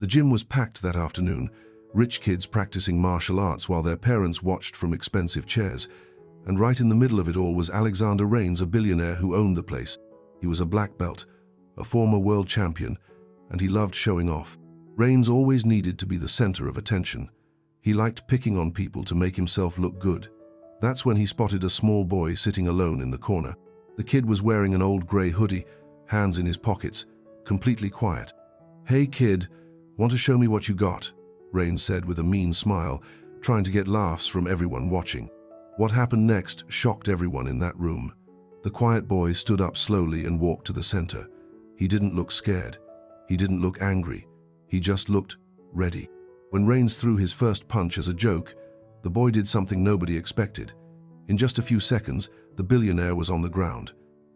The gym was packed that afternoon, rich kids practicing martial arts while their parents watched from expensive chairs. And right in the middle of it all was Alexander Rains, a billionaire who owned the place. He was a black belt, a former world champion, and he loved showing off. Rains always needed to be the center of attention. He liked picking on people to make himself look good. That's when he spotted a small boy sitting alone in the corner. The kid was wearing an old gray hoodie, hands in his pockets, completely quiet. "Hey kid, want to show me what you got?" Rains said with a mean smile, trying to get laughs from everyone watching. What happened next shocked everyone in that room. The quiet boy stood up slowly and walked to the center. He didn't look scared. He didn't look angry. He just looked ready. When Rains threw his first punch as a joke, the boy did something nobody expected. In just a few seconds, the billionaire was on the ground.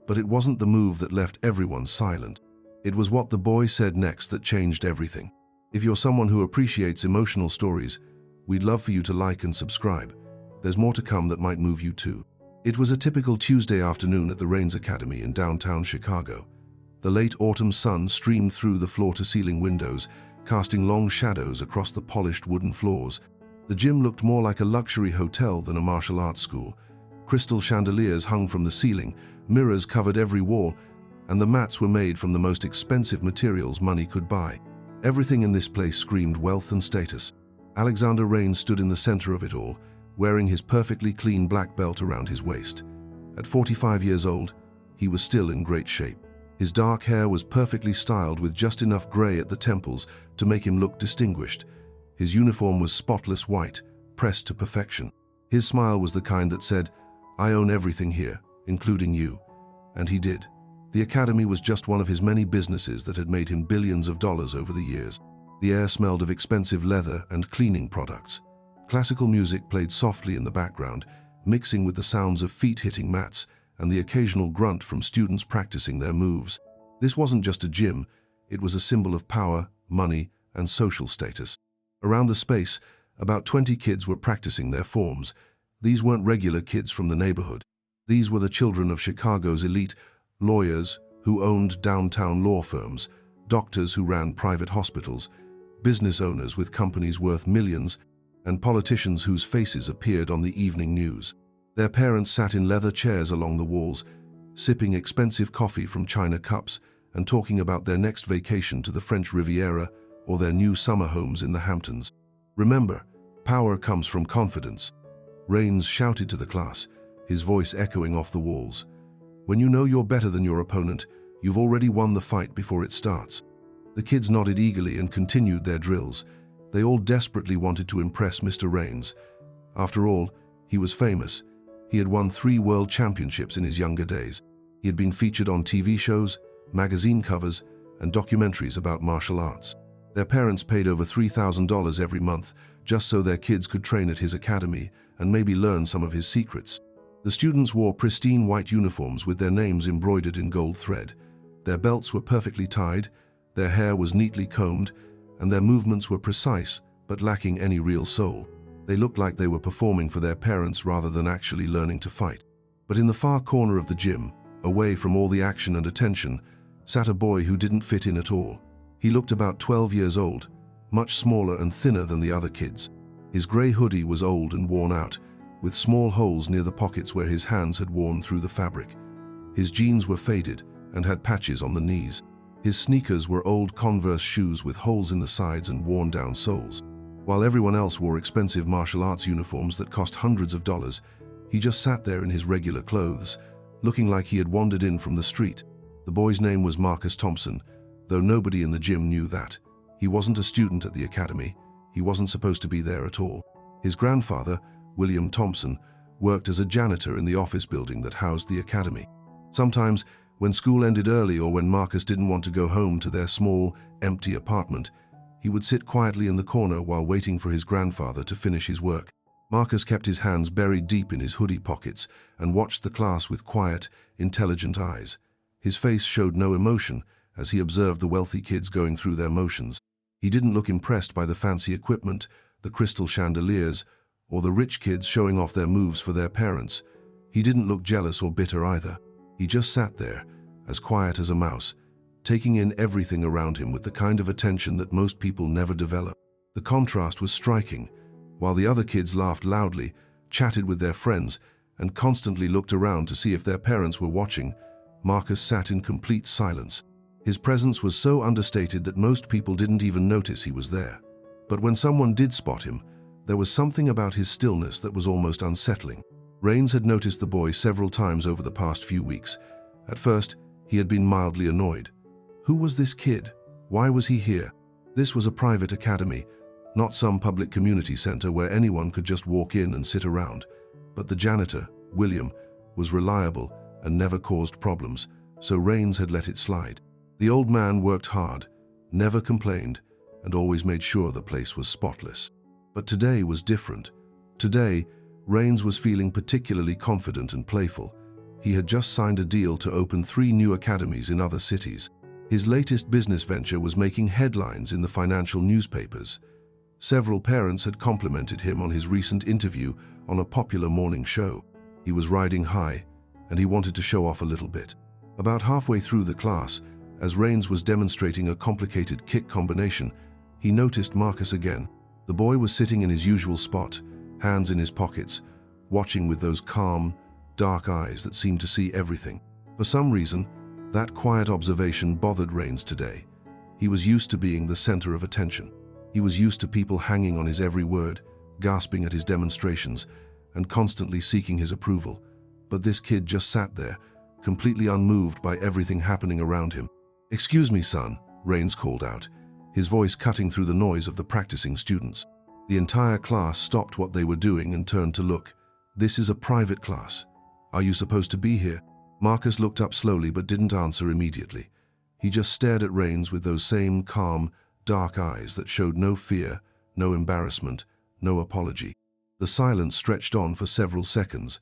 But it wasn't the move that left everyone silent. It was what the boy said next that changed everything. If you're someone who appreciates emotional stories, we'd love for you to like and subscribe. There's more to come that might move you too. It was a typical Tuesday afternoon at the Rains Academy in downtown Chicago. The late autumn sun streamed through the floor-to-ceiling windows, casting long shadows across the polished wooden floors. The gym looked more like a luxury hotel than a martial arts school. Crystal chandeliers hung from the ceiling, mirrors covered every wall, and the mats were made from the most expensive materials money could buy. Everything in this place screamed wealth and status. Alexander Rains stood in the center of it all, wearing his perfectly clean black belt around his waist. At 45 years old, he was still in great shape. His dark hair was perfectly styled with just enough gray at the temples to make him look distinguished. His uniform was spotless white, pressed to perfection. His smile was the kind that said, "I own everything here, including you." And he did. The academy was just one of his many businesses that had made him billions of dollars over the years. The air smelled of expensive leather and cleaning products. Classical music played softly in the background, mixing with the sounds of feet hitting mats and the occasional grunt from students practicing their moves. This wasn't just a gym, it was a symbol of power, money, and social status. Around the space, about 20 kids were practicing their forms. These weren't regular kids from the neighborhood. These were the children of Chicago's elite, lawyers who owned downtown law firms, doctors who ran private hospitals, business owners with companies worth millions, and politicians whose faces appeared on the evening news. Their parents sat in leather chairs along the walls, sipping expensive coffee from china cups and talking about their next vacation to the French Riviera or their new summer homes in the Hamptons. Remember, power comes from confidence. Rains shouted to the class, his voice echoing off the walls. When you know you're better than your opponent, you've already won the fight before it starts. The kids nodded eagerly and continued their drills. They all desperately wanted to impress Mr. Rains. After all, he was famous. He had won 3 world championships in his younger days. He had been featured on TV shows, magazine covers, and documentaries about martial arts. Their parents paid over $3,000 every month just so their kids could train at his academy and maybe learn some of his secrets. The students wore pristine white uniforms with their names embroidered in gold thread. Their belts were perfectly tied, their hair was neatly combed, and their movements were precise but lacking any real soul. They looked like they were performing for their parents rather than actually learning to fight. But in the far corner of the gym, away from all the action and attention, sat a boy who didn't fit in at all. He looked about 12 years old, much smaller and thinner than the other kids. His gray hoodie was old and worn out, with small holes near the pockets where his hands had worn through the fabric. His jeans were faded and had patches on the knees. His sneakers were old Converse shoes with holes in the sides and worn-down soles. While everyone else wore expensive martial arts uniforms that cost hundreds of dollars, he just sat there in his regular clothes, looking like he had wandered in from the street. The boy's name was Marcus Thompson, though nobody in the gym knew that. He wasn't a student at the academy. He wasn't supposed to be there at all. His grandfather, William Thompson, worked as a janitor in the office building that housed the academy. Sometimes, when school ended early or when Marcus didn't want to go home to their small, empty apartment, he would sit quietly in the corner while waiting for his grandfather to finish his work. Marcus kept his hands buried deep in his hoodie pockets and watched the class with quiet, intelligent eyes. His face showed no emotion as he observed the wealthy kids going through their motions. He didn't look impressed by the fancy equipment, the crystal chandeliers, or the rich kids showing off their moves for their parents. He didn't look jealous or bitter either. He just sat there, as quiet as a mouse, taking in everything around him with the kind of attention that most people never develop. The contrast was striking. While the other kids laughed loudly, chatted with their friends, and constantly looked around to see if their parents were watching, Marcus sat in complete silence. His presence was so understated that most people didn't even notice he was there. But when someone did spot him, there was something about his stillness that was almost unsettling. Rains had noticed the boy several times over the past few weeks. At first, he had been mildly annoyed. Who was this kid? Why was he here? This was a private academy, not some public community center where anyone could just walk in and sit around. But the janitor, William, was reliable and never caused problems, so Rains had let it slide. The old man worked hard, never complained, and always made sure the place was spotless. But today was different. Today, Rains was feeling particularly confident and playful. He had just signed a deal to open 3 new academies in other cities. His latest business venture was making headlines in the financial newspapers. Several parents had complimented him on his recent interview on a popular morning show. He was riding high, and he wanted to show off a little bit. About halfway through the class, as Rains was demonstrating a complicated kick combination, he noticed Marcus again. The boy was sitting in his usual spot, hands in his pockets, watching with those calm, dark eyes that seemed to see everything. For some reason, that quiet observation bothered Rains today. He was used to being the center of attention. He was used to people hanging on his every word, gasping at his demonstrations, and constantly seeking his approval. But this kid just sat there, completely unmoved by everything happening around him. "Excuse me, son," Rains called out, his voice cutting through the noise of the practicing students. The entire class stopped what they were doing and turned to look. "This is a private class. Are you supposed to be here?" Marcus looked up slowly but didn't answer immediately. He just stared at Rains with those same calm, dark eyes that showed no fear, no embarrassment, no apology. The silence stretched on for several seconds.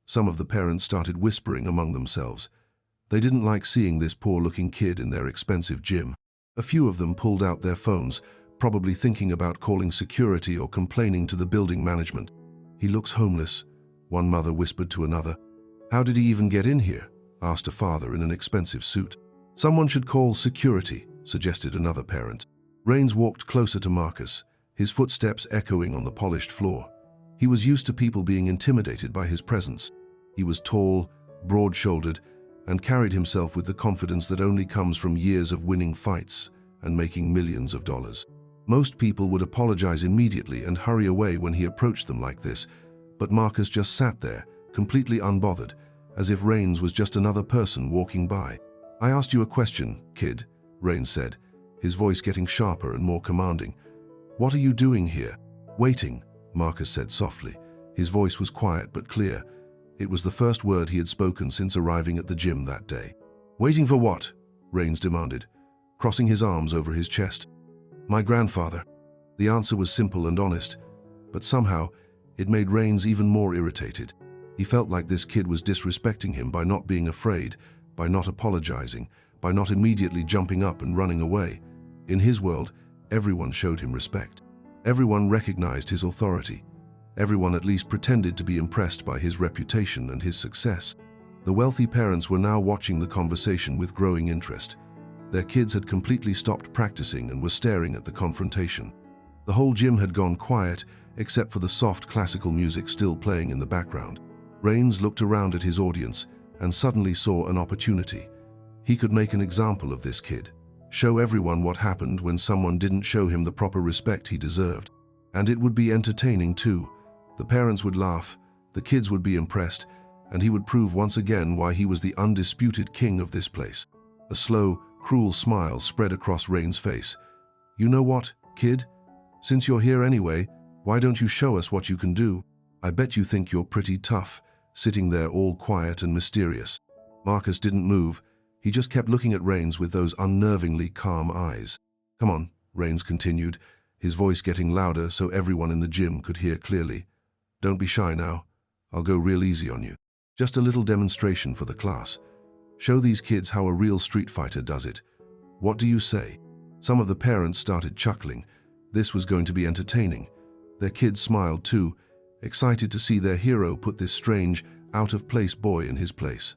Some of the parents started whispering among themselves. They didn't like seeing this poor-looking kid in their expensive gym. A few of them pulled out their phones, probably thinking about calling security or complaining to the building management. "He looks homeless," one mother whispered to another. "How did he even get in here?" asked a father in an expensive suit. "Someone should call security," suggested another parent. Rains walked closer to Marcus, his footsteps echoing on the polished floor. He was used to people being intimidated by his presence. He was tall, broad-shouldered, and carried himself with the confidence that only comes from years of winning fights and making millions of dollars. Most people would apologize immediately and hurry away when he approached them like this, but Marcus just sat there, completely unbothered, as if Rains was just another person walking by. "I asked you a question, kid," Rains said, his voice getting sharper and more commanding. "What are you doing here?" "Waiting," Marcus said softly. His voice was quiet but clear. It was the first word he had spoken since arriving at the gym that day. "Waiting for what?" Rains demanded, crossing his arms over his chest. "My grandfather." The answer was simple and honest, but somehow it made Rains even more irritated. He felt like this kid was disrespecting him by not being afraid, by not apologizing, by not immediately jumping up and running away. In his world, everyone showed him respect. Everyone recognized his authority. Everyone at least pretended to be impressed by his reputation and his success. The wealthy parents were now watching the conversation with growing interest. Their kids had completely stopped practicing and were staring at the confrontation. The whole gym had gone quiet, except for the soft classical music still playing in the background. Rains looked around at his audience and suddenly saw an opportunity. He could make an example of this kid, show everyone what happened when someone didn't show him the proper respect he deserved. And it would be entertaining too. The parents would laugh, the kids would be impressed, and he would prove once again why he was the undisputed king of this place. A slow, cruel smile spread across Rains' face. "You know what, kid? Since you're here anyway, why don't you show us what you can do? I bet you think you're pretty tough, sitting there all quiet and mysterious." Marcus didn't move. He just kept looking at Rains with those unnervingly calm eyes. "Come on," Rains continued, his voice getting louder so everyone in the gym could hear clearly. "Don't be shy now. I'll go real easy on you. Just a little demonstration for the class. Show these kids how a real street fighter does it. What do you say?" Some of the parents started chuckling. This was going to be entertaining. Their kids smiled too, excited to see their hero put this strange, out-of-place boy in his place.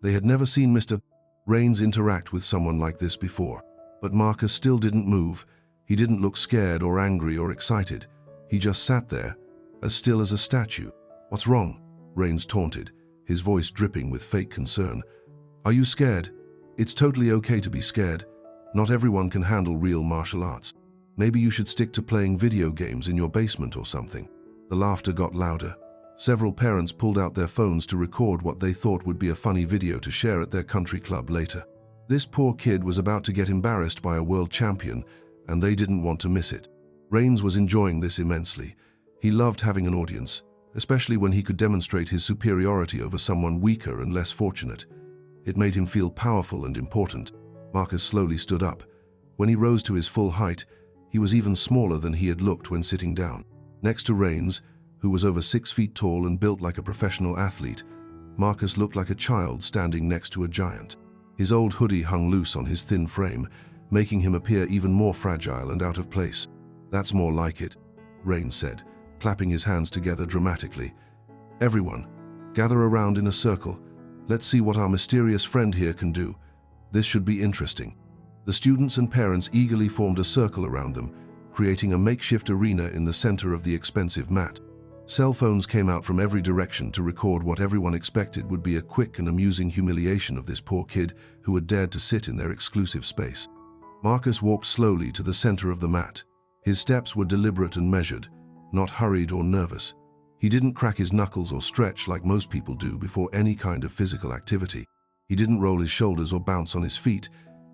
They had never seen Mr. Rains interact with someone like this before. But Marcus still didn't move. He didn't look scared or angry or excited. He just sat there, as still as a statue. "What's wrong?" Rains taunted, his voice dripping with fake concern. "Are you scared? It's totally okay to be scared. Not everyone can handle real martial arts. Maybe you should stick to playing video games in your basement or something." The laughter got louder. Several parents pulled out their phones to record what they thought would be a funny video to share at their country club later. This poor kid was about to get embarrassed by a world champion, and they didn't want to miss it. Rains was enjoying this immensely. He loved having an audience, especially when he could demonstrate his superiority over someone weaker and less fortunate. It made him feel powerful and important. Marcus slowly stood up. When he rose to his full height, he was even smaller than he had looked when sitting down. Next to Rains, who was over 6 feet tall and built like a professional athlete, Marcus looked like a child standing next to a giant. His old hoodie hung loose on his thin frame, making him appear even more fragile and out of place. "That's more like it," Rains said, clapping his hands together dramatically. "Everyone, gather around in a circle. Let's see what our mysterious friend here can do. This should be interesting." The students and parents eagerly formed a circle around them, creating a makeshift arena in the center of the expensive mat. Cell phones came out from every direction to record what everyone expected would be a quick and amusing humiliation of this poor kid who had dared to sit in their exclusive space. Marcus walked slowly to the center of the mat. His steps were deliberate and measured, not hurried or nervous. He didn't crack his knuckles or stretch like most people do before any kind of physical activity. He didn't roll his shoulders or bounce on his feet.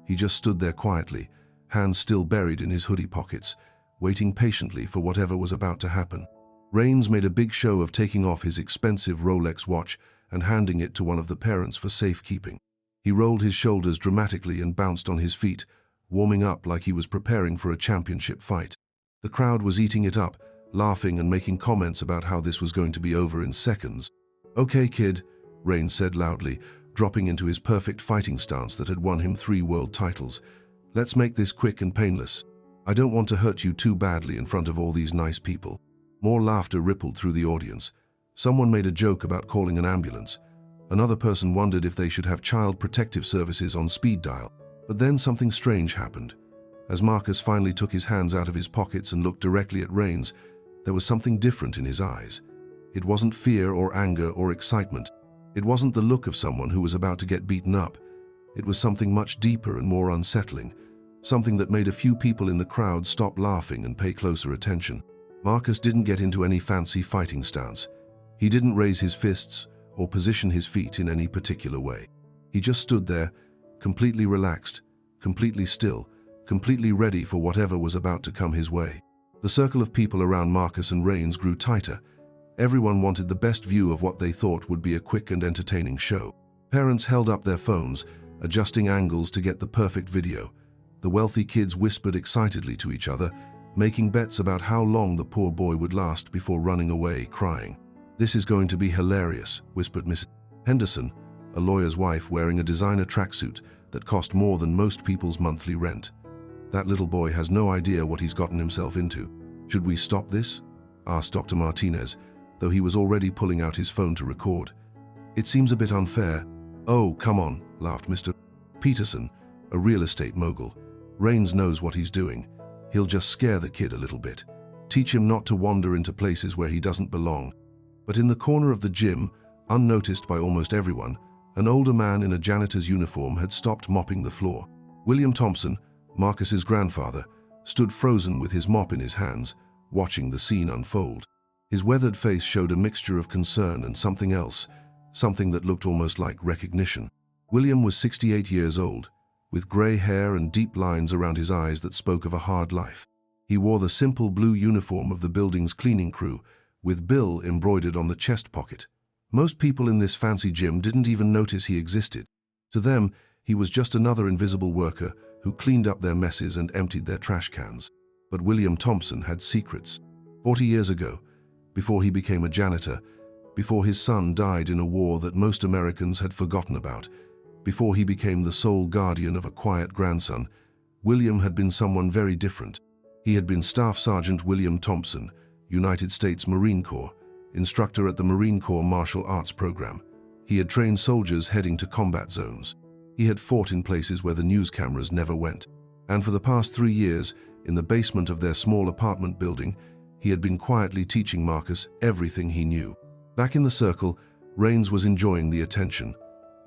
He just stood there quietly, hands still buried in his hoodie pockets, waiting patiently for whatever was about to happen. Rains made a big show of taking off his expensive Rolex watch and handing it to one of the parents for safekeeping. He rolled his shoulders dramatically and bounced on his feet, warming up like he was preparing for a championship fight. The crowd was eating it up, laughing and making comments about how this was going to be over in seconds. "Okay, kid," Rains said loudly, dropping into his perfect fighting stance that had won him 3 world titles. "Let's make this quick and painless. I don't want to hurt you too badly in front of all these nice people." More laughter rippled through the audience. Someone made a joke about calling an ambulance. Another person wondered if they should have child protective services on speed dial. But then something strange happened. As Marcus finally took his hands out of his pockets and looked directly at Rains, there was something different in his eyes. It wasn't fear or anger or excitement. It wasn't the look of someone who was about to get beaten up. It was something much deeper and more unsettling, something that made a few people in the crowd stop laughing and pay closer attention. Marcus didn't get into any fancy fighting stance. He didn't raise his fists or position his feet in any particular way. He just stood there, completely relaxed, completely still, completely ready for whatever was about to come his way. The circle of people around Marcus and Rains grew tighter. Everyone wanted the best view of what they thought would be a quick and entertaining show. Parents held up their phones, adjusting angles to get the perfect video. The wealthy kids whispered excitedly to each other, making bets about how long the poor boy would last before running away, crying. "This is going to be hilarious," whispered Mrs. Henderson, a lawyer's wife wearing a designer tracksuit that cost more than most people's monthly rent. "That little boy has no idea what he's gotten himself into. Should we stop this?" asked Dr. Martinez, though he was already pulling out his phone to record. "It seems a bit unfair." "Oh, come on," laughed Mr. Peterson, a real estate mogul. "Rains knows what he's doing. He'll just scare the kid a little bit. Teach him not to wander into places where he doesn't belong." But in the corner of the gym, unnoticed by almost everyone, an older man in a janitor's uniform had stopped mopping the floor. William Thompson, Marcus's grandfather, stood frozen with his mop in his hands, watching the scene unfold. His weathered face showed a mixture of concern and something else, something that looked almost like recognition. William was 68 years old, with gray hair and deep lines around his eyes that spoke of a hard life. He wore the simple blue uniform of the building's cleaning crew, with Bill embroidered on the chest pocket. Most people in this fancy gym didn't even notice he existed. To them, he was just another invisible worker who cleaned up their messes and emptied their trash cans. But William Thompson had secrets. 40 years ago, before he became a janitor, before his son died in a war that most Americans had forgotten about, before he became the sole guardian of a quiet grandson, William had been someone very different. He had been Staff Sergeant William Thompson, United States Marine Corps, instructor at the Marine Corps Martial Arts Program. He had trained soldiers heading to combat zones. He had fought in places where the news cameras never went. And for the past 3 years, in the basement of their small apartment building, he had been quietly teaching Marcus everything he knew. Back in the circle, Rains was enjoying the attention.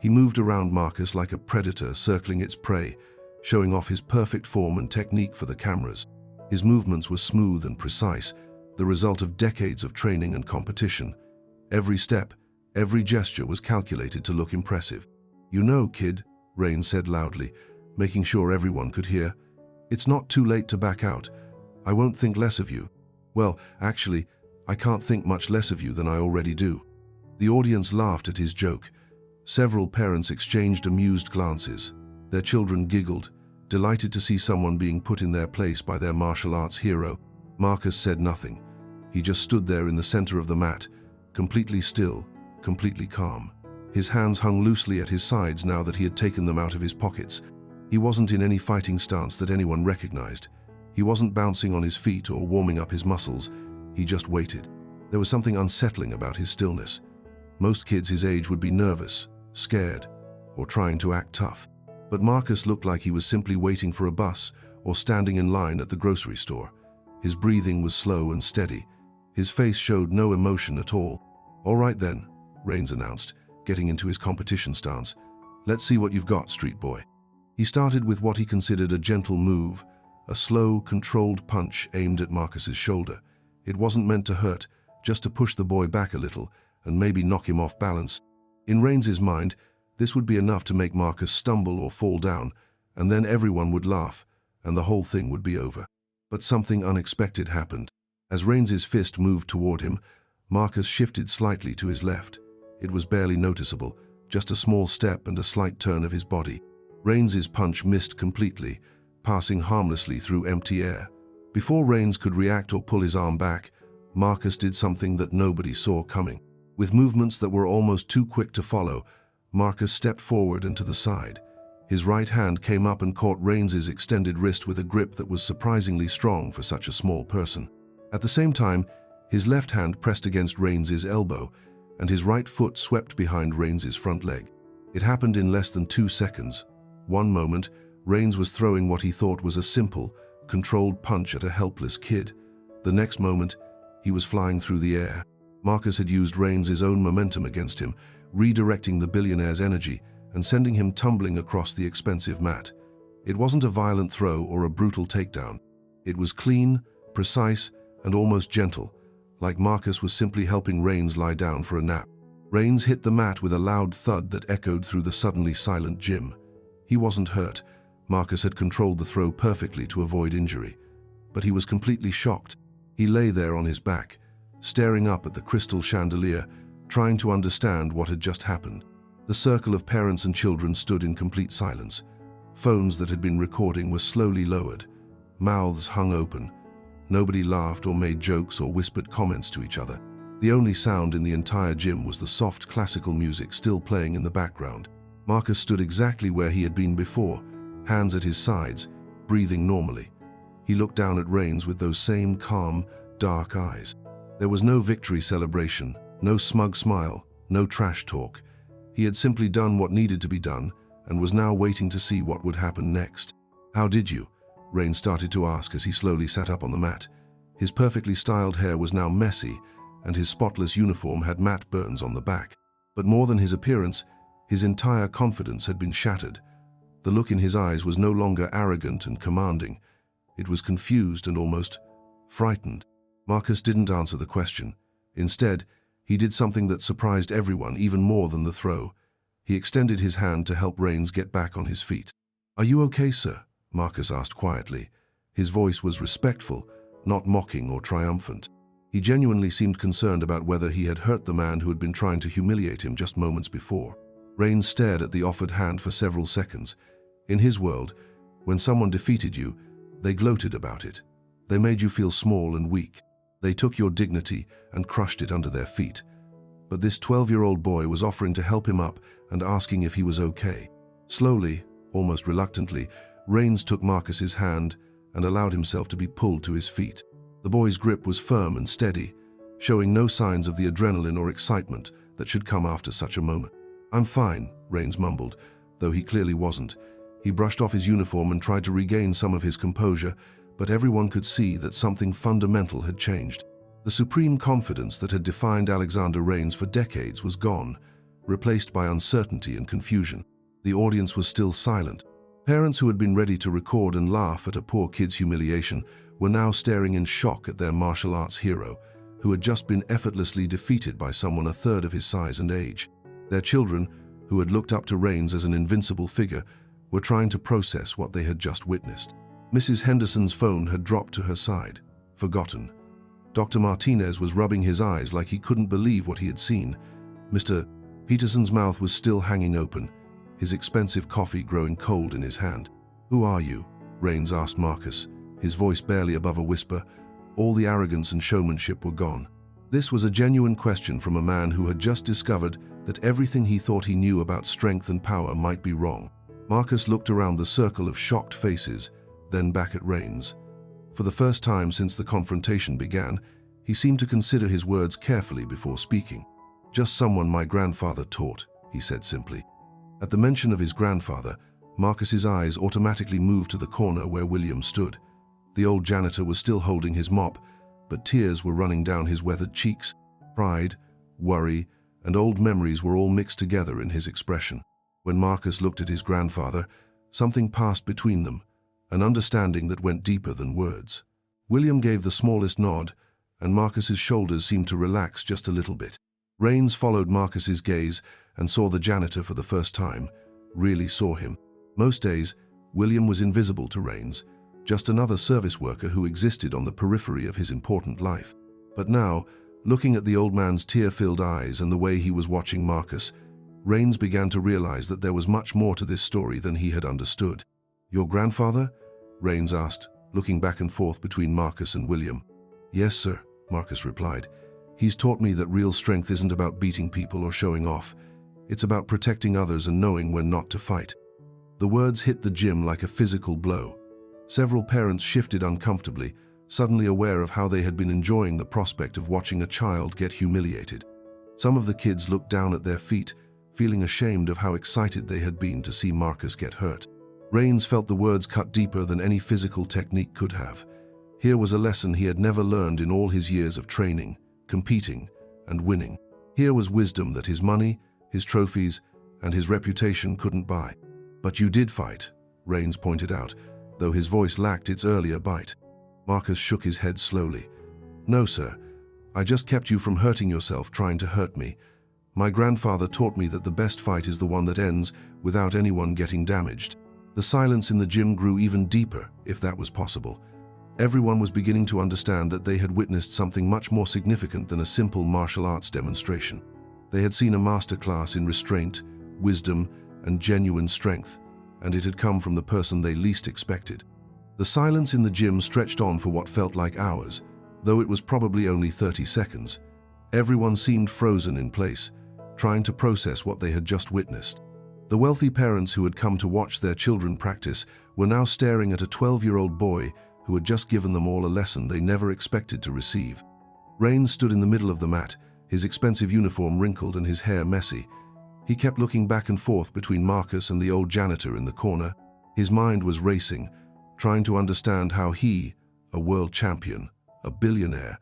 He moved around Marcus like a predator circling its prey, showing off his perfect form and technique for the cameras. His movements were smooth and precise, the result of decades of training and competition. Every step, every gesture was calculated to look impressive. "You know, kid," Rains said loudly, making sure everyone could hear, "it's not too late to back out. I won't think less of you. Well, actually, I can't think much less of you than I already do." The audience laughed at his joke. Several parents exchanged amused glances. Their children giggled, delighted to see someone being put in their place by their martial arts hero. Marcus said nothing. He just stood there in the center of the mat, completely still, completely calm. His hands hung loosely at his sides now that he had taken them out of his pockets. He wasn't in any fighting stance that anyone recognized. He wasn't bouncing on his feet or warming up his muscles. He just waited. There was something unsettling about his stillness. Most kids his age would be nervous, scared, or trying to act tough. But Marcus looked like he was simply waiting for a bus or standing in line at the grocery store. His breathing was slow and steady. His face showed no emotion at all. "All right then," Rains announced, getting into his competition stance. "Let's see what you've got, street boy." He started with what he considered a gentle move, a slow, controlled punch aimed at Marcus's shoulder. It wasn't meant to hurt, just to push the boy back a little and maybe knock him off balance. In Rains's mind, this would be enough to make Marcus stumble or fall down, and then everyone would laugh, and the whole thing would be over. But something unexpected happened. As Rains's fist moved toward him, Marcus shifted slightly to his left. It was barely noticeable, just a small step and a slight turn of his body. Rains's punch missed completely, passing harmlessly through empty air. Before Rains could react or pull his arm back, Marcus did something that nobody saw coming. With movements that were almost too quick to follow, Marcus stepped forward and to the side. His right hand came up and caught Rains's extended wrist with a grip that was surprisingly strong for such a small person. At the same time, his left hand pressed against Rains's elbow, and his right foot swept behind Rains's front leg. It happened in less than 2 seconds. One moment, Rains was throwing what he thought was a simple, controlled punch at a helpless kid. The next moment, he was flying through the air. Marcus had used Rains's own momentum against him, redirecting the billionaire's energy and sending him tumbling across the expensive mat. It wasn't a violent throw or a brutal takedown. It was clean, precise, and almost gentle, like Marcus was simply helping Rains lie down for a nap. Rains hit the mat with a loud thud that echoed through the suddenly silent gym. He wasn't hurt. Marcus had controlled the throw perfectly to avoid injury. But he was completely shocked. He lay there on his back, staring up at the crystal chandelier, trying to understand what had just happened. The circle of parents and children stood in complete silence. Phones that had been recording were slowly lowered. Mouths hung open. Nobody laughed or made jokes or whispered comments to each other. The only sound in the entire gym was the soft classical music still playing in the background. Marcus stood exactly where he had been before, hands at his sides, breathing normally. He looked down at Rains with those same calm, dark eyes. There was no victory celebration, no smug smile, no trash talk. He had simply done what needed to be done and was now waiting to see what would happen next. "How did you?" Rains started to ask as he slowly sat up on the mat. His perfectly styled hair was now messy, and his spotless uniform had matte burns on the back. But more than his appearance, his entire confidence had been shattered. The look in his eyes was no longer arrogant and commanding. It was confused and almost frightened. Marcus didn't answer the question. Instead, he did something that surprised everyone even more than the throw. He extended his hand to help Rains get back on his feet. "Are you okay, sir?" Marcus asked quietly. His voice was respectful, not mocking or triumphant. He genuinely seemed concerned about whether he had hurt the man who had been trying to humiliate him just moments before. Rains stared at the offered hand for several seconds. In his world, when someone defeated you, they gloated about it. They made you feel small and weak. They took your dignity and crushed it under their feet. But this 12-year-old boy was offering to help him up and asking if he was okay. Slowly, almost reluctantly, Rains took Marcus's hand and allowed himself to be pulled to his feet. The boy's grip was firm and steady, showing no signs of the adrenaline or excitement that should come after such a moment. "I'm fine," Rains mumbled, though he clearly wasn't. He brushed off his uniform and tried to regain some of his composure, but everyone could see that something fundamental had changed. The supreme confidence that had defined Alexander Rains for decades was gone, replaced by uncertainty and confusion. The audience was still silent. Parents who had been ready to record and laugh at a poor kid's humiliation were now staring in shock at their martial arts hero, who had just been effortlessly defeated by someone a third of his size and age. Their children, who had looked up to Rains as an invincible figure, were trying to process what they had just witnessed. Mrs. Henderson's phone had dropped to her side, forgotten. Dr. Martinez was rubbing his eyes like he couldn't believe what he had seen. Mr. Peterson's mouth was still hanging open, his expensive coffee growing cold in his hand. "Who are you?" Rains asked Marcus, his voice barely above a whisper. All the arrogance and showmanship were gone. This was a genuine question from a man who had just discovered that everything he thought he knew about strength and power might be wrong. Marcus looked around the circle of shocked faces, then back at Rains. For the first time since the confrontation began, he seemed to consider his words carefully before speaking. "Just someone my grandfather taught," he said simply. At the mention of his grandfather, Marcus's eyes automatically moved to the corner where William stood. The old janitor was still holding his mop, but tears were running down his weathered cheeks. Pride, worry, and old memories were all mixed together in his expression. When Marcus looked at his grandfather, something passed between them, an understanding that went deeper than words. William gave the smallest nod, and Marcus's shoulders seemed to relax just a little bit. Rains followed Marcus's gaze and saw the janitor for the first time, really saw him. Most days, William was invisible to Rains, just another service worker who existed on the periphery of his important life. But now, looking at the old man's tear-filled eyes and the way he was watching Marcus, Rains began to realize that there was much more to this story than he had understood. "Your grandfather?" Rains asked, looking back and forth between Marcus and William. "Yes, sir," Marcus replied. "He's taught me that real strength isn't about beating people or showing off. It's about protecting others and knowing when not to fight." The words hit the gym like a physical blow. Several parents shifted uncomfortably, suddenly aware of how they had been enjoying the prospect of watching a child get humiliated. Some of the kids looked down at their feet, feeling ashamed of how excited they had been to see Marcus get hurt. Rains felt the words cut deeper than any physical technique could have. Here was a lesson he had never learned in all his years of training, competing, and winning. Here was wisdom that his money, his trophies, and his reputation couldn't buy. "But you did fight," Rains pointed out, though his voice lacked its earlier bite. Marcus shook his head slowly. "No, sir. I just kept you from hurting yourself trying to hurt me. My grandfather taught me that the best fight is the one that ends without anyone getting damaged." The silence in the gym grew even deeper, if that was possible. Everyone was beginning to understand that they had witnessed something much more significant than a simple martial arts demonstration. They had seen a masterclass in restraint, wisdom, and genuine strength, and it had come from the person they least expected. The silence in the gym stretched on for what felt like hours, though it was probably only 30 seconds. Everyone seemed frozen in place, trying to process what they had just witnessed. The wealthy parents who had come to watch their children practice were now staring at a 12-year-old boy who had just given them all a lesson they never expected to receive. Rains stood in the middle of the mat, his expensive uniform wrinkled and his hair messy. He kept looking back and forth between Marcus and the old janitor in the corner. His mind was racing, trying to understand how he, a world champion, a billionaire,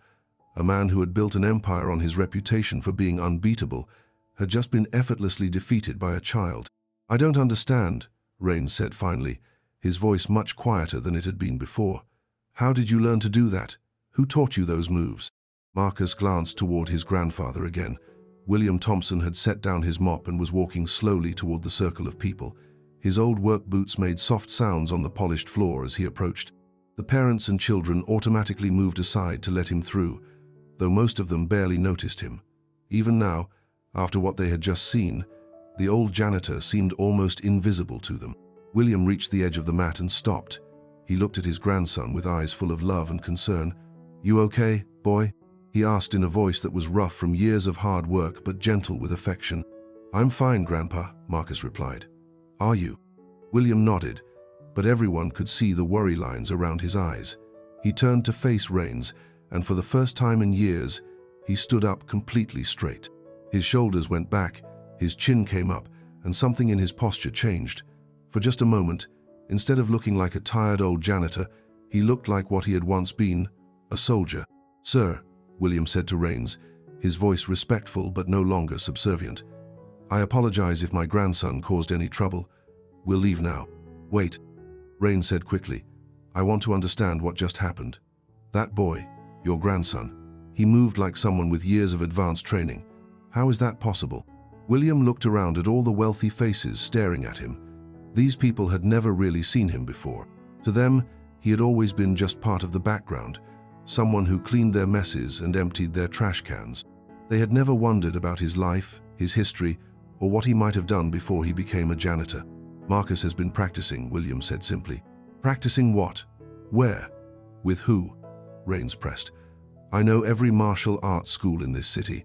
a man who had built an empire on his reputation for being unbeatable, had just been effortlessly defeated by a child. "I don't understand," Rains said finally, his voice much quieter than it had been before. "How did you learn to do that? Who taught you those moves?" Marcus glanced toward his grandfather again. William Thompson had set down his mop and was walking slowly toward the circle of people. His old work boots made soft sounds on the polished floor as he approached. The parents and children automatically moved aside to let him through, though most of them barely noticed him. Even now, after what they had just seen, the old janitor seemed almost invisible to them. William reached the edge of the mat and stopped. He looked at his grandson with eyes full of love and concern. "You okay, boy?" he asked in a voice that was rough from years of hard work but gentle with affection. "I'm fine, Grandpa," Marcus replied. "Are you?" William nodded, but everyone could see the worry lines around his eyes. He turned to face Rains, and for the first time in years, he stood up completely straight. His shoulders went back, his chin came up, and something in his posture changed. For just a moment, instead of looking like a tired old janitor, he looked like what he had once been, a soldier. "Sir," William said to Rains, his voice respectful but no longer subservient. "I apologize if my grandson caused any trouble. We'll leave now." "Wait," Rains said quickly. "I want to understand what just happened. That boy, your grandson, he moved like someone with years of advanced training. How is that possible?" William looked around at all the wealthy faces staring at him. These people had never really seen him before. To them, he had always been just part of the background, someone who cleaned their messes and emptied their trash cans. They had never wondered about his life, his history, or what he might have done before he became a janitor. "Marcus has been practicing," William said simply. "Practicing what? Where? With who?" Rains pressed. "I know every martial arts school in this city.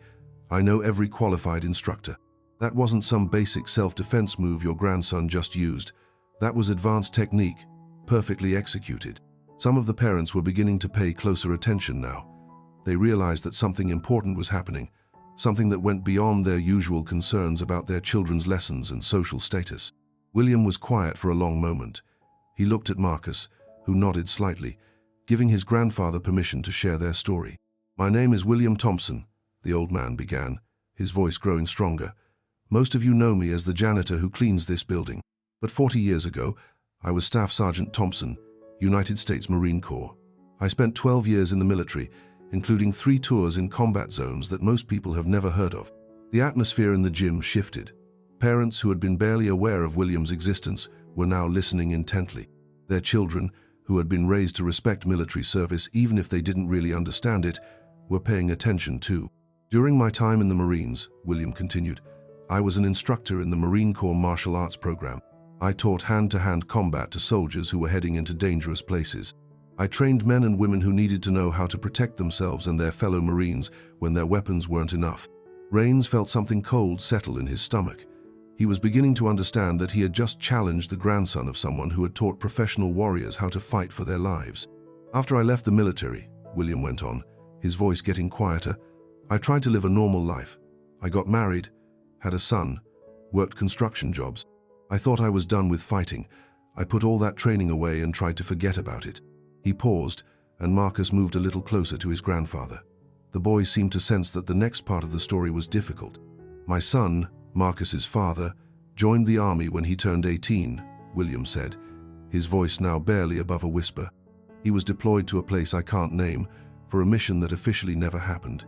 I know every qualified instructor. That wasn't some basic self-defense move your grandson just used. That was advanced technique, perfectly executed." Some of the parents were beginning to pay closer attention now. They realized that something important was happening, something that went beyond their usual concerns about their children's lessons and social status. William was quiet for a long moment. He looked at Marcus, who nodded slightly, giving his grandfather permission to share their story. "My name is William Thompson," the old man began, his voice growing stronger. "Most of you know me as the janitor who cleans this building. But 40 years ago, I was Staff Sergeant Thompson, United States Marine Corps. I spent 12 years in the military, including 3 tours in combat zones that most people have never heard of." The atmosphere in the gym shifted. Parents who had been barely aware of William's existence were now listening intently. Their children, who had been raised to respect military service even if they didn't really understand it, were paying attention too. "During my time in the Marines," William continued, "I was an instructor in the Marine Corps martial arts program. I taught hand-to-hand combat to soldiers who were heading into dangerous places. I trained men and women who needed to know how to protect themselves and their fellow Marines when their weapons weren't enough." Rains felt something cold settle in his stomach. He was beginning to understand that he had just challenged the grandson of someone who had taught professional warriors how to fight for their lives. "After I left the military," William went on, his voice getting quieter, "I tried to live a normal life. I got married, had a son, worked construction jobs. I thought I was done with fighting. I put all that training away and tried to forget about it." He paused, and Marcus moved a little closer to his grandfather. The boy seemed to sense that the next part of the story was difficult. "My son, Marcus's father, joined the army when he turned 18, William said, his voice now barely above a whisper. "He was deployed to a place I can't name for a mission that officially never happened.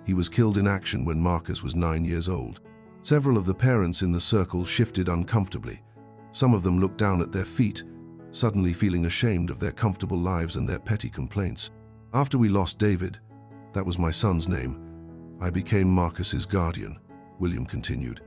He was killed in action when Marcus was 9 years old." Several of the parents in the circle shifted uncomfortably. Some of them looked down at their feet, suddenly feeling ashamed of their comfortable lives and their petty complaints. "After we lost David, that was my son's name, I became Marcus's guardian," William continued.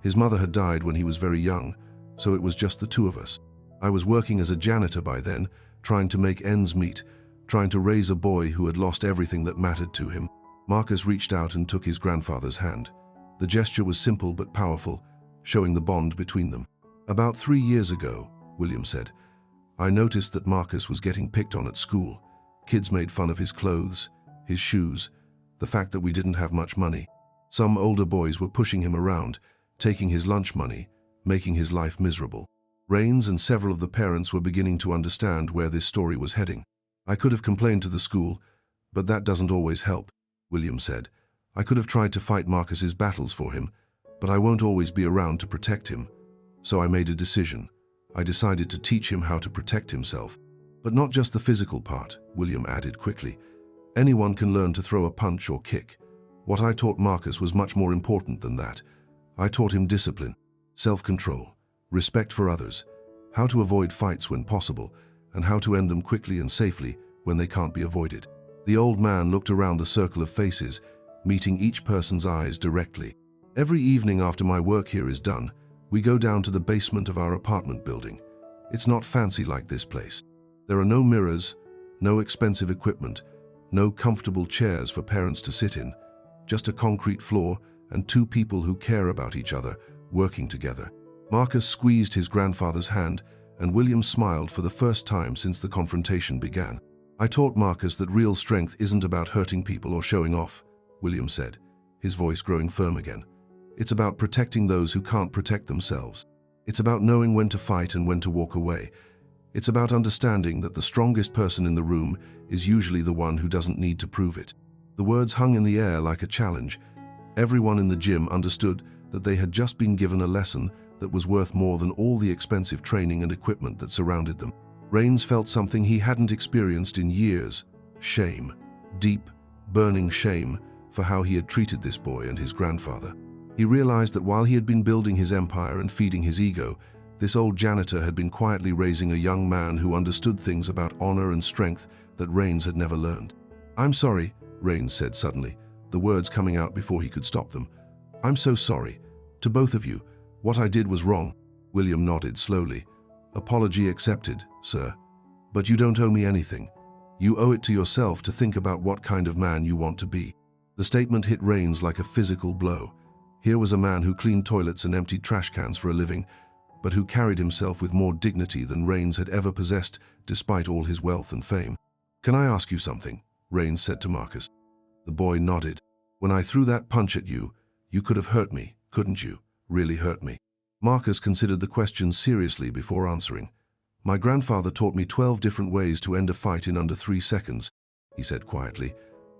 "His mother had died when he was very young, so it was just the 2 of us. I was working as a janitor by then, trying to make ends meet, trying to raise a boy who had lost everything that mattered to him." Marcus reached out and took his grandfather's hand. The gesture was simple but powerful, showing the bond between them. "About 3 years ago," William said, "I noticed that Marcus was getting picked on at school. Kids made fun of his clothes, his shoes, the fact that we didn't have much money. Some older boys were pushing him around, taking his lunch money, making his life miserable." Rains and several of the parents were beginning to understand where this story was heading. "I could have complained to the school, but that doesn't always help," William said. "I could have tried to fight Marcus's battles for him, but I won't always be around to protect him. So I made a decision. I decided to teach him how to protect himself. But not just the physical part," William added quickly. "Anyone can learn to throw a punch or kick. What I taught Marcus was much more important than that. I taught him discipline, self-control, respect for others, how to avoid fights when possible, and how to end them quickly and safely when they can't be avoided." The old man looked around the circle of faces, meeting each person's eyes directly. "Every evening after my work here is done, we go down to the basement of our apartment building. It's not fancy like this place. There are no mirrors, no expensive equipment, no comfortable chairs for parents to sit in, just a concrete floor and 2 people who care about each other, working together." Marcus squeezed his grandfather's hand, and William smiled for the first time since the confrontation began. "I taught Marcus that real strength isn't about hurting people or showing off," William said, his voice growing firm again. It's about protecting those who can't protect themselves. It's about knowing when to fight and when to walk away. It's about understanding that the strongest person in the room is usually the one who doesn't need to prove it. The words hung in the air like a challenge. Everyone in the gym understood that they had just been given a lesson that was worth more than all the expensive training and equipment that surrounded them. Rains felt something he hadn't experienced in years: shame. Deep, burning shame for how he had treated this boy and his grandfather. He realized that while he had been building his empire and feeding his ego, this old janitor had been quietly raising a young man who understood things about honor and strength that Rains had never learned. "I'm sorry," Rains said suddenly, the words coming out before he could stop them. "I'm so sorry. To both of you. What I did was wrong." William nodded slowly. "Apology accepted, sir. But you don't owe me anything. You owe it to yourself to think about what kind of man you want to be." The statement hit Rains like a physical blow. Here was a man who cleaned toilets and emptied trash cans for a living, but who carried himself with more dignity than Rains had ever possessed despite all his wealth and fame. "Can I ask you something?" Rains said to Marcus. The boy nodded. "When I threw that punch at you, you could have hurt me, couldn't you? Really hurt me." Marcus considered the question seriously before answering. "My grandfather taught me 12 different ways to end a fight in under 3 seconds, he said quietly.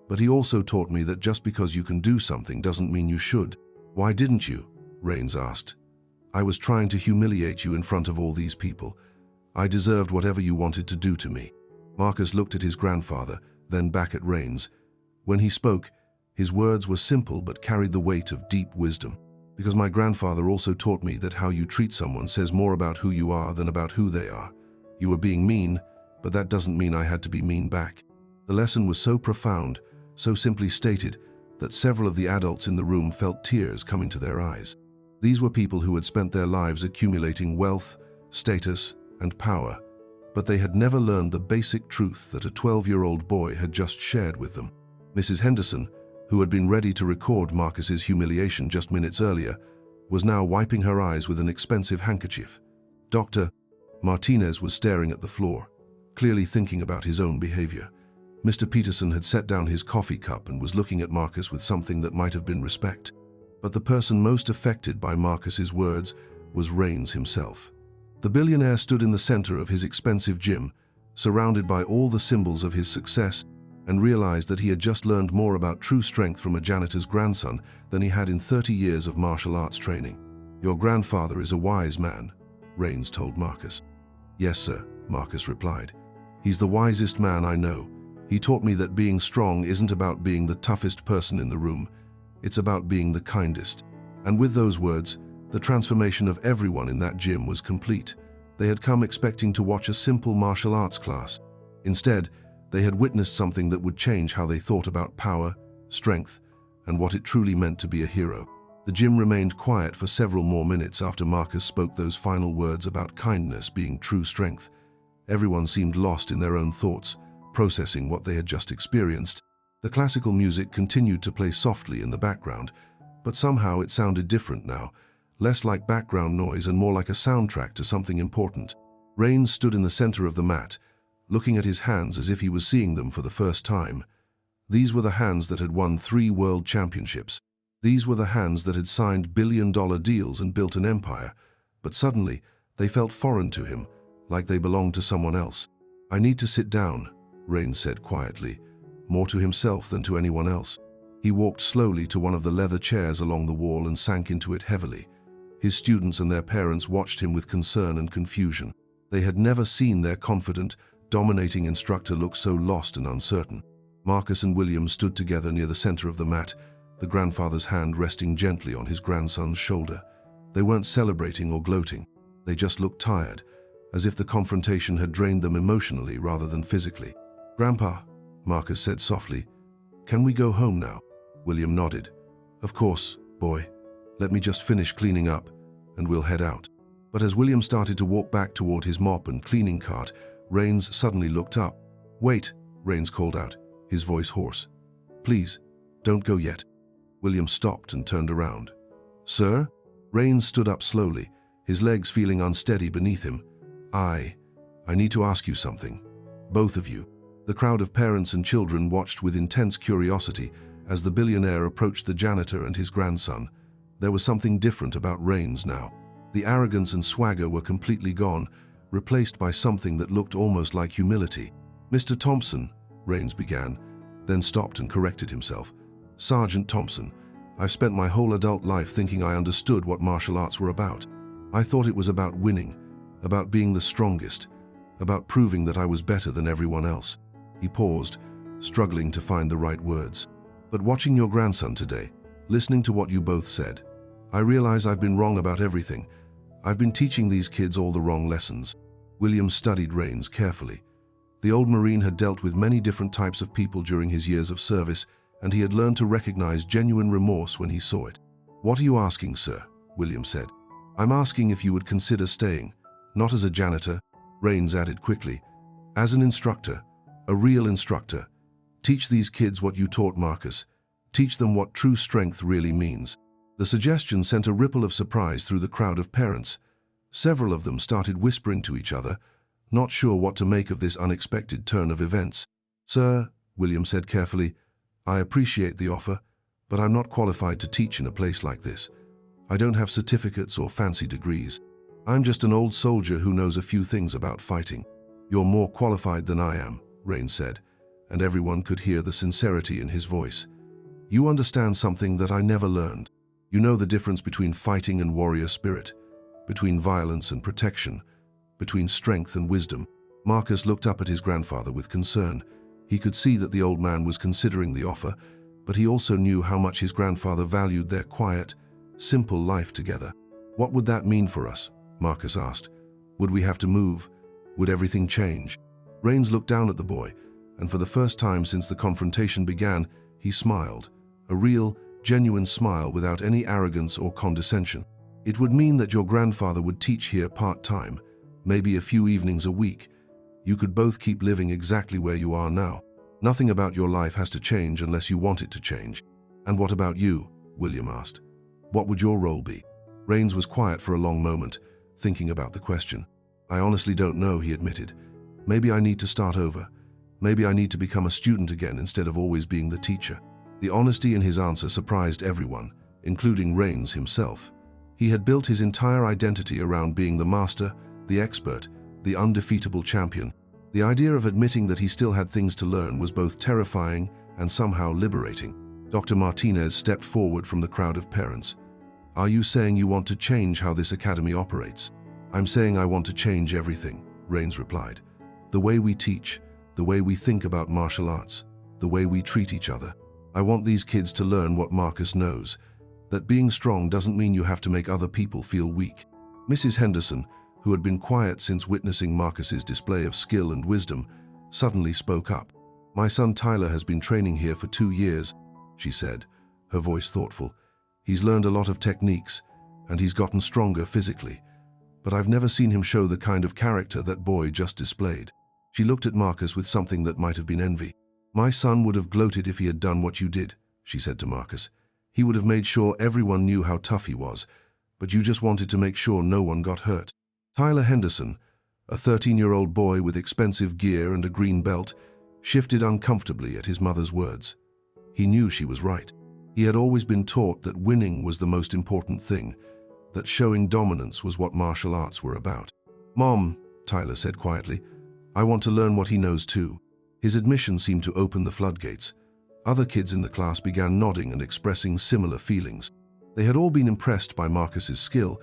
"But he also taught me that just because you can do something doesn't mean you should." "Why didn't you?" Rains asked. "I was trying to humiliate you in front of all these people. I deserved whatever you wanted to do to me." Marcus looked at his grandfather, then back at Rains. When he spoke, his words were simple but carried the weight of deep wisdom. "Because my grandfather also taught me that how you treat someone says more about who you are than about who they are. You were being mean, but that doesn't mean I had to be mean back." The lesson was so profound, so simply stated, that several of the adults in the room felt tears coming to their eyes. These were people who had spent their lives accumulating wealth, status, and power, but they had never learned the basic truth that a 12-year-old boy had just shared with them. Mrs. Henderson, who had been ready to record Marcus's humiliation just minutes earlier, was now wiping her eyes with an expensive handkerchief. Dr. Martinez was staring at the floor, clearly thinking about his own behavior. Mr. Peterson had set down his coffee cup and was looking at Marcus with something that might have been respect. But the person most affected by Marcus's words was Rains himself. The billionaire stood in the center of his expensive gym, surrounded by all the symbols of his success, and realized that he had just learned more about true strength from a janitor's grandson than he had in 30 years of martial arts training. "Your grandfather is a wise man," Rains told Marcus. "Yes, sir," Marcus replied. "He's the wisest man I know. He taught me that being strong isn't about being the toughest person in the room. It's about being the kindest." And with those words, the transformation of everyone in that gym was complete. They had come expecting to watch a simple martial arts class. Instead, they had witnessed something that would change how they thought about power, strength, and what it truly meant to be a hero. The gym remained quiet for several more minutes after Marcus spoke those final words about kindness being true strength. Everyone seemed lost in their own thoughts, processing what they had just experienced. The classical music continued to play softly in the background, but somehow it sounded different now, less like background noise and more like a soundtrack to something important. Rains stood in the center of the mat, looking at his hands as if he was seeing them for the first time. These were the hands that had won 3 world championships. These were the hands that had signed billion-dollar deals and built an empire. But suddenly, they felt foreign to him, like they belonged to someone else. "I need to sit down," Rains said quietly, more to himself than to anyone else. He walked slowly to one of the leather chairs along the wall and sank into it heavily. His students and their parents watched him with concern and confusion. They had never seen their confident, dominating instructor look so lost and uncertain. Marcus and William stood together near the center of the mat, the grandfather's hand resting gently on his grandson's shoulder. They weren't celebrating or gloating. They just looked tired, as if the confrontation had drained them emotionally rather than physically. "Grandpa," Marcus said softly, "can we go home now?" William nodded. "Of course, boy. Let me just finish cleaning up, and we'll head out." But as William started to walk back toward his mop and cleaning cart, Rains suddenly looked up. "Wait," Rains called out, his voice hoarse. "Please, don't go yet." William stopped and turned around. "Sir?" Rains stood up slowly, his legs feeling unsteady beneath him. I need to ask you something. Both of you." The crowd of parents and children watched with intense curiosity as the billionaire approached the janitor and his grandson. There was something different about Rains now. The arrogance and swagger were completely gone, replaced by something that looked almost like humility. "Mr. Thompson," Rains began, then stopped and corrected himself. "Sergeant Thompson. I've spent my whole adult life thinking I understood what martial arts were about. I thought it was about winning, about being the strongest, about proving that I was better than everyone else." He paused, struggling to find the right words. "But watching your grandson today, listening to what you both said, I realize I've been wrong about everything. I've been teaching these kids all the wrong lessons." William studied Rains carefully. The old Marine had dealt with many different types of people during his years of service, and he had learned to recognize genuine remorse when he saw it. "What are you asking, sir?" William said. "I'm asking if you would consider staying, not as a janitor," Rains added quickly, "as an instructor, a real instructor. Teach these kids what you taught Marcus. Teach them what true strength really means." The suggestion sent a ripple of surprise through the crowd of parents. Several of them started whispering to each other, not sure what to make of this unexpected turn of events. "Sir," William said carefully, "I appreciate the offer, but I'm not qualified to teach in a place like this. I don't have certificates or fancy degrees. I'm just an old soldier who knows a few things about fighting." "You're more qualified than I am," Rains said, and everyone could hear the sincerity in his voice. "You understand something that I never learned. You know the difference between fighting and warrior spirit, between violence and protection, between strength and wisdom." Marcus looked up at his grandfather with concern. He could see that the old man was considering the offer, but he also knew how much his grandfather valued their quiet, simple life together. "What would that mean for us?" Marcus asked. "Would we have to move? Would everything change?" Rains looked down at the boy, and for the first time since the confrontation began, he smiled, a real, genuine smile without any arrogance or condescension. "It would mean that your grandfather would teach here part-time, maybe a few evenings a week. You could both keep living exactly where you are now. Nothing about your life has to change unless you want it to change." "And what about you?" William asked. "What would your role be?" Rains was quiet for a long moment, thinking about the question. "I honestly don't know," he admitted. "Maybe I need to start over. Maybe I need to become a student again instead of always being the teacher." The honesty in his answer surprised everyone, including Rains himself. He had built his entire identity around being the master, the expert, the undefeatable champion. The idea of admitting that he still had things to learn was both terrifying and somehow liberating. Dr. Martinez stepped forward from the crowd of parents. "Are you saying you want to change how this academy operates?" "I'm saying I want to change everything," Rains replied. "The way we teach, the way we think about martial arts, the way we treat each other. I want these kids to learn what Marcus knows, that being strong doesn't mean you have to make other people feel weak." Mrs. Henderson, who had been quiet since witnessing Marcus's display of skill and wisdom, suddenly spoke up. "My son Tyler has been training here for 2 years, she said, her voice thoughtful. "He's learned a lot of techniques, and he's gotten stronger physically. But I've never seen him show the kind of character that boy just displayed." She looked at Marcus with something that might have been envy. "My son would have gloated if he had done what you did," she said to Marcus. "He would have made sure everyone knew how tough he was, but you just wanted to make sure no one got hurt." Tyler Henderson, a 13-year-old boy with expensive gear and a green belt, shifted uncomfortably at his mother's words. He knew she was right. He had always been taught that winning was the most important thing, that showing dominance was what martial arts were about. "Mom," Tyler said quietly, "I want to learn what he knows too." His admission seemed to open the floodgates. Other kids in the class began nodding and expressing similar feelings. They had all been impressed by Marcus's skill,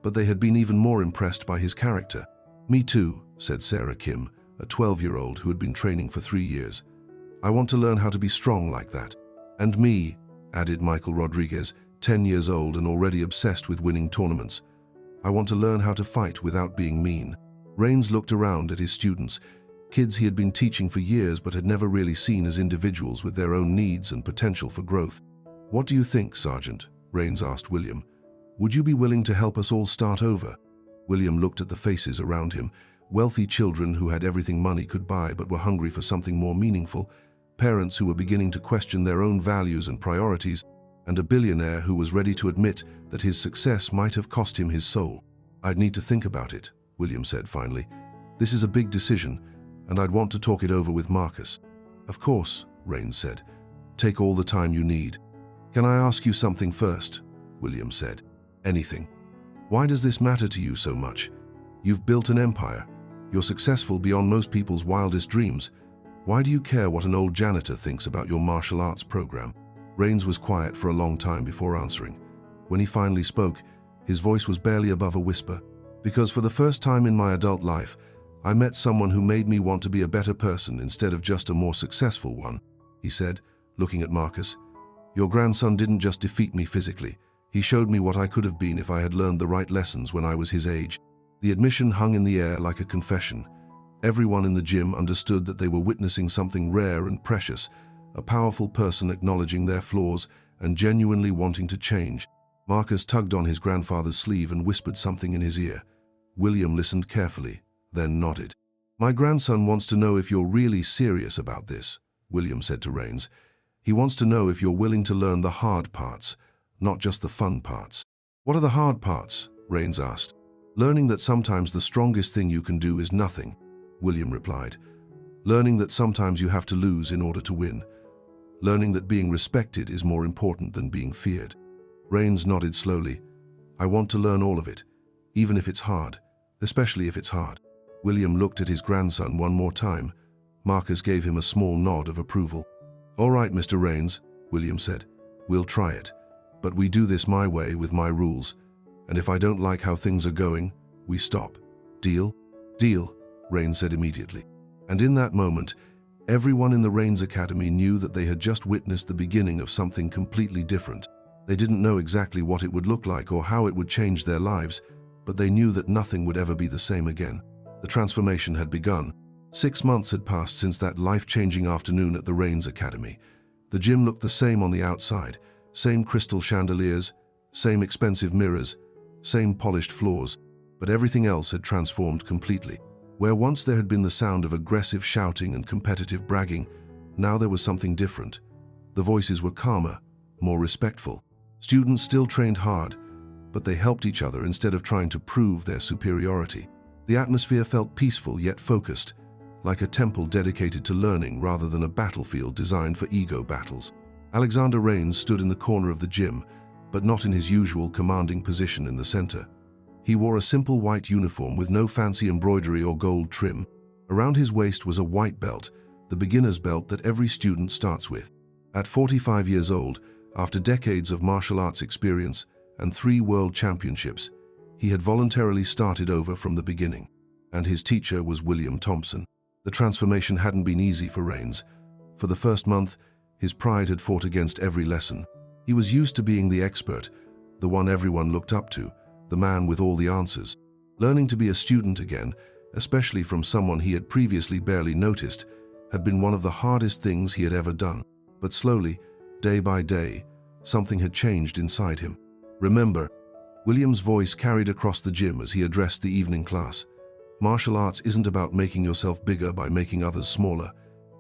but they had been even more impressed by his character. "Me too," said Sarah Kim, a 12-year-old who had been training for 3 years. "I want to learn how to be strong like that." "And me," added Michael Rodriguez, 10 years old and already obsessed with winning tournaments. "I want to learn how to fight without being mean." Rains looked around at his students, kids he had been teaching for years but had never really seen as individuals with their own needs and potential for growth. "What do you think, Sergeant?" Rains asked William. "Would you be willing to help us all start over?" William looked at the faces around him, wealthy children who had everything money could buy but were hungry for something more meaningful, parents who were beginning to question their own values and priorities, and a billionaire who was ready to admit that his success might have cost him his soul. "I'd need to think about it," William said finally. "This is a big decision, and I'd want to talk it over with Marcus." "Of course," Rains said. "Take all the time you need." "Can I ask you something first?" William said. Anything. Why does this matter to you so much? You've built an empire. You're successful beyond most people's wildest dreams. Why do you care what an old janitor thinks about your martial arts program? Rains was quiet for a long time before answering. When he finally spoke, his voice was barely above a whisper. Because for the first time in my adult life, I met someone who made me want to be a better person instead of just a more successful one, he said, looking at Marcus. Your grandson didn't just defeat me physically. He showed me what I could have been if I had learned the right lessons when I was his age. The admission hung in the air like a confession. Everyone in the gym understood that they were witnessing something rare and precious, a powerful person acknowledging their flaws and genuinely wanting to change. Marcus tugged on his grandfather's sleeve and whispered something in his ear. William listened carefully, then nodded. My grandson wants to know if you're really serious about this, William said to Rains. He wants to know if you're willing to learn the hard parts, not just the fun parts. What are the hard parts? Rains asked. Learning that sometimes the strongest thing you can do is nothing, William replied. Learning that sometimes you have to lose in order to win. Learning that being respected is more important than being feared. Rains nodded slowly. I want to learn all of it, even if it's hard, especially if it's hard. William looked at his grandson one more time. Marcus gave him a small nod of approval. All right, Mr. Rains, William said. We'll try it. But we do this my way with my rules. And if I don't like how things are going, we stop. Deal? Deal, Rains said immediately. And in that moment, everyone in the Rains Academy knew that they had just witnessed the beginning of something completely different. They didn't know exactly what it would look like or how it would change their lives, but they knew that nothing would ever be the same again. The transformation had begun. 6 months had passed since that life-changing afternoon at the Rains Academy. The gym looked the same on the outside, same crystal chandeliers, same expensive mirrors, same polished floors, but everything else had transformed completely. Where once there had been the sound of aggressive shouting and competitive bragging, now there was something different. The voices were calmer, more respectful. Students still trained hard, but they helped each other instead of trying to prove their superiority. The atmosphere felt peaceful yet focused, like a temple dedicated to learning rather than a battlefield designed for ego battles. Alexander Rains stood in the corner of the gym, but not in his usual commanding position in the center. He wore a simple white uniform with no fancy embroidery or gold trim. Around his waist was a white belt, the beginner's belt that every student starts with. At 45 years old, after decades of martial arts experience and 3 world championships, he had voluntarily started over from the beginning. And his teacher was William Thompson. The transformation hadn't been easy for Rains. For the first month, his pride had fought against every lesson. He was used to being the expert, the one everyone looked up to, the man with all the answers. Learning to be a student again, especially from someone he had previously barely noticed, had been one of the hardest things he had ever done. But slowly, day by day, something had changed inside him. Remember, William's voice carried across the gym as he addressed the evening class. Martial arts isn't about making yourself bigger by making others smaller.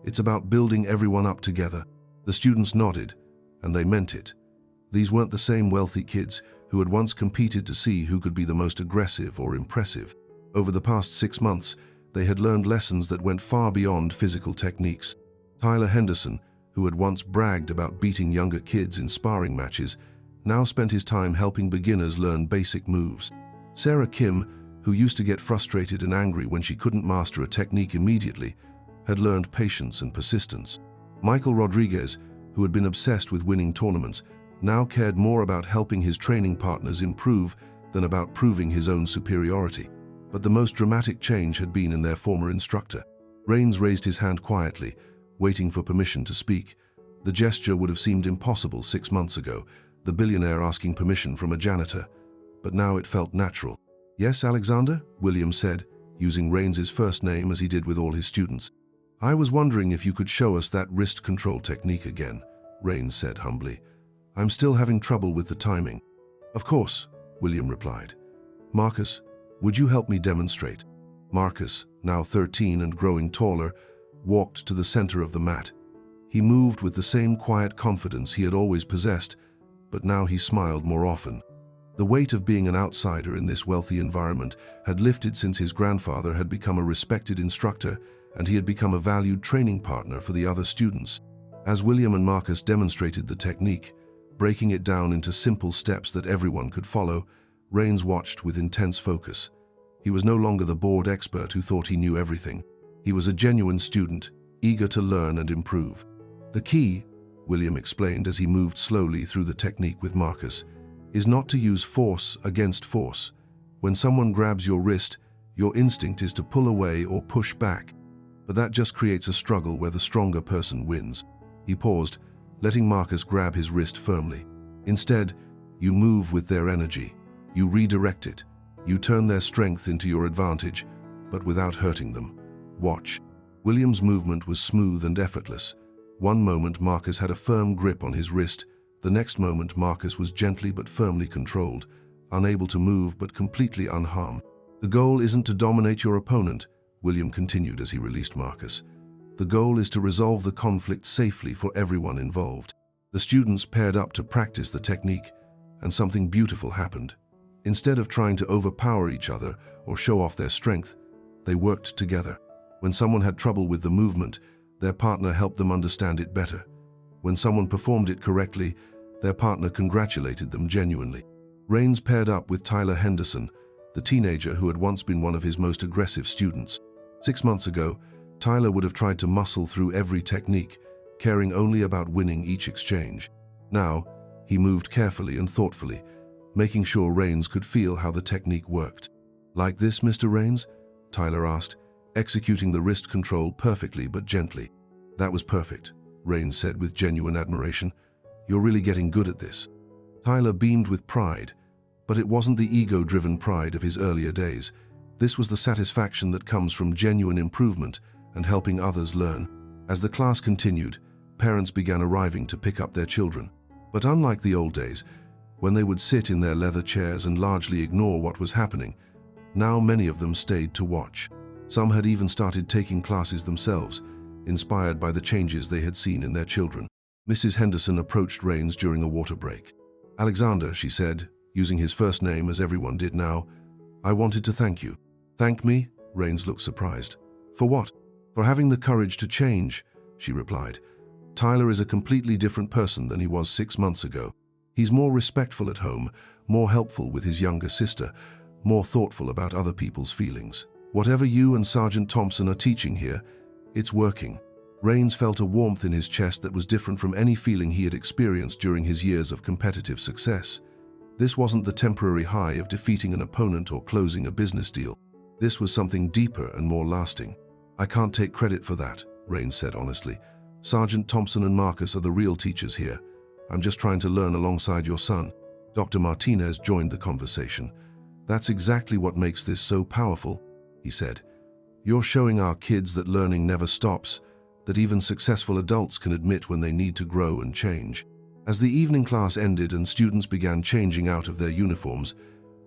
It's about building everyone up together. The students nodded, and they meant it. These weren't the same wealthy kids who had once competed to see who could be the most aggressive or impressive. Over the past 6 months, they had learned lessons that went far beyond physical techniques. Tyler Henderson, who had once bragged about beating younger kids in sparring matches, now spent his time helping beginners learn basic moves. Sarah Kim, who used to get frustrated and angry when she couldn't master a technique immediately, had learned patience and persistence. Michael Rodriguez, who had been obsessed with winning tournaments, now cared more about helping his training partners improve than about proving his own superiority. But the most dramatic change had been in their former instructor. Rains raised his hand quietly, waiting for permission to speak. The gesture would have seemed impossible 6 months ago, the billionaire asking permission from a janitor. But now it felt natural. Yes, Alexander? William said, using Rains's first name as he did with all his students. I was wondering if you could show us that wrist control technique again, Rains said humbly. I'm still having trouble with the timing. Of course, William replied. Marcus, would you help me demonstrate? Marcus, now 13 and growing taller, walked to the center of the mat. He moved with the same quiet confidence he had always possessed, but now he smiled more often. The weight of being an outsider in this wealthy environment had lifted since his grandfather had become a respected instructor and he had become a valued training partner for the other students. As William and Marcus demonstrated the technique, breaking it down into simple steps that everyone could follow. Rains watched with intense focus. He was no longer the bored expert who thought he knew everything. He was a genuine student, eager to learn and improve. The key, William explained as he moved slowly through the technique with Marcus, is not to use force against force. When someone grabs your wrist, your instinct is to pull away or push back. But that just creates a struggle where the stronger person wins. He paused, letting Marcus grab his wrist firmly. Instead, you move with their energy. You redirect it. You turn their strength into your advantage, but without hurting them. Watch. William's movement was smooth and effortless. One moment Marcus had a firm grip on his wrist. The next moment Marcus was gently but firmly controlled, unable to move but completely unharmed. The goal isn't to dominate your opponent, William continued as he released Marcus. The goal is to resolve the conflict safely for everyone involved. The students paired up to practice the technique, and something beautiful happened. Instead of trying to overpower each other or show off their strength, they worked together. When someone had trouble with the movement, their partner helped them understand it better. When someone performed it correctly, their partner congratulated them genuinely. Rains paired up with Tyler Henderson, the teenager who had once been one of his most aggressive students. 6 months ago, Tyler would have tried to muscle through every technique, caring only about winning each exchange. Now, he moved carefully and thoughtfully, making sure Rains could feel how the technique worked. "Like this, Mr. Rains?" Tyler asked, executing the wrist control perfectly but gently. "That was perfect," Rains said with genuine admiration. "You're really getting good at this." Tyler beamed with pride, but it wasn't the ego-driven pride of his earlier days. This was the satisfaction that comes from genuine improvement and helping others learn. As the class continued, parents began arriving to pick up their children. But unlike the old days, when they would sit in their leather chairs and largely ignore what was happening, now many of them stayed to watch. Some had even started taking classes themselves, inspired by the changes they had seen in their children. Mrs. Henderson approached Rains during a water break. "Alexander," she said, using his first name as everyone did now, "I wanted to thank you." "Thank me?" Rains looked surprised. "For what?" "For having the courage to change," she replied. "Tyler is a completely different person than he was 6 months ago. He's more respectful at home, more helpful with his younger sister, more thoughtful about other people's feelings. Whatever you and Sergeant Thompson are teaching here, it's working." Rains felt a warmth in his chest that was different from any feeling he had experienced during his years of competitive success. This wasn't the temporary high of defeating an opponent or closing a business deal. This was something deeper and more lasting. "I can't take credit for that," Rains said honestly. "Sergeant Thompson and Marcus are the real teachers here. I'm just trying to learn alongside your son." Dr. Martinez joined the conversation. "That's exactly what makes this so powerful," he said. "You're showing our kids that learning never stops, that even successful adults can admit when they need to grow and change." As the evening class ended and students began changing out of their uniforms,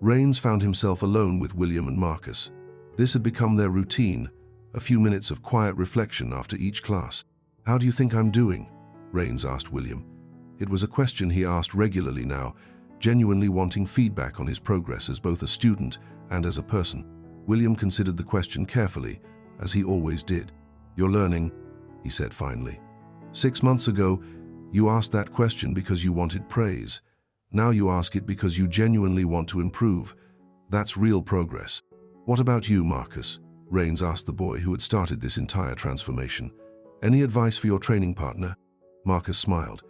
Rains found himself alone with William and Marcus. This had become their routine, a few minutes of quiet reflection after each class. "How do you think I'm doing?" Rains asked William. It was a question he asked regularly now, genuinely wanting feedback on his progress as both a student and as a person. William considered the question carefully, as he always did. "You're learning," he said finally. 6 months ago, you asked that question because you wanted praise. Now you ask it because you genuinely want to improve. That's real progress. "What about you, Marcus?" Rains asked the boy who had started this entire transformation. "Any advice for your training partner?" Marcus smiled.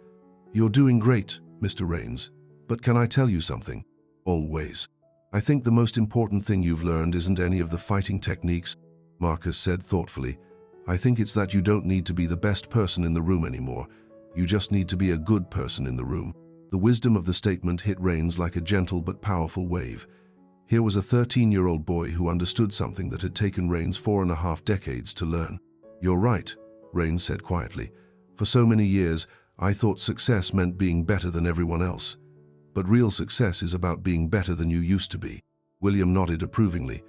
"You're doing great, Mr. Rains. But can I tell you something?" "Always." "I think the most important thing you've learned isn't any of the fighting techniques," Marcus said thoughtfully. "I think it's that you don't need to be the best person in the room anymore. You just need to be a good person in the room." The wisdom of the statement hit Rains like a gentle but powerful wave. Here was a 13-year-old boy who understood something that had taken Rains 4.5 decades to learn. "You're right," Rains said quietly. "For so many years, I thought success meant being better than everyone else. But real success is about being better than you used to be." William nodded approvingly.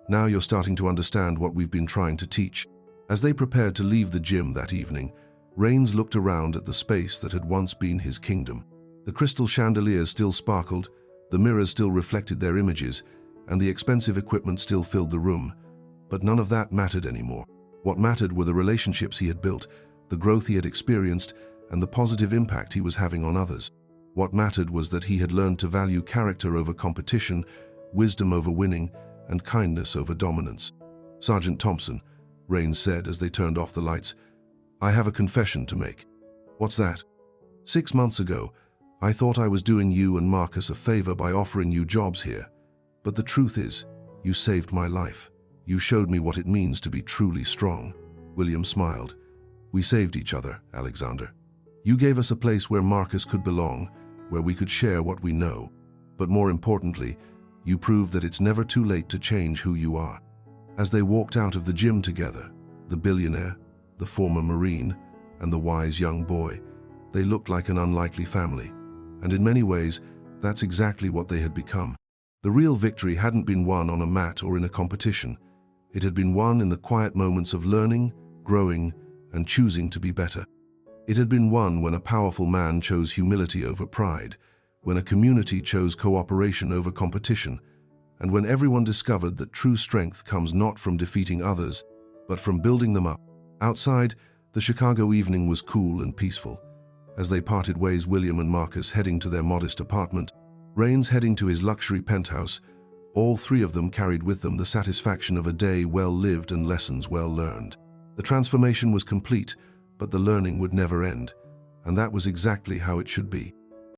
"Now you're starting to understand what we've been trying to teach." As they prepared to leave the gym that evening, Rains looked around at the space that had once been his kingdom. The crystal chandeliers still sparkled, the mirrors still reflected their images, and the expensive equipment still filled the room. But none of that mattered anymore. What mattered were the relationships he had built, the growth he had experienced, and the positive impact he was having on others. What mattered was that he had learned to value character over competition, wisdom over winning, and kindness over dominance. "Sergeant Thompson," Rains said as they turned off the lights, "I have a confession to make." "What's that?" "6 months ago, I thought I was doing you and Marcus a favor by offering you jobs here. But the truth is, you saved my life. You showed me what it means to be truly strong." William smiled. "We saved each other, Alexander. You gave us a place where Marcus could belong, where we could share what we know. But more importantly, you proved that it's never too late to change who you are." As they walked out of the gym together, the billionaire, the former Marine, and the wise young boy, they looked like an unlikely family. And in many ways, that's exactly what they had become. The real victory hadn't been won on a mat or in a competition. It had been won in the quiet moments of learning, growing, and choosing to be better. It had been won when a powerful man chose humility over pride, when a community chose cooperation over competition, and when everyone discovered that true strength comes not from defeating others, but from building them up. Outside, the Chicago evening was cool and peaceful. As they parted ways, William and Marcus heading to their modest apartment, Rains heading to his luxury penthouse, all three of them carried with them the satisfaction of a day well lived and lessons well learned. The transformation was complete, but the learning would never end, and that was exactly how it should be.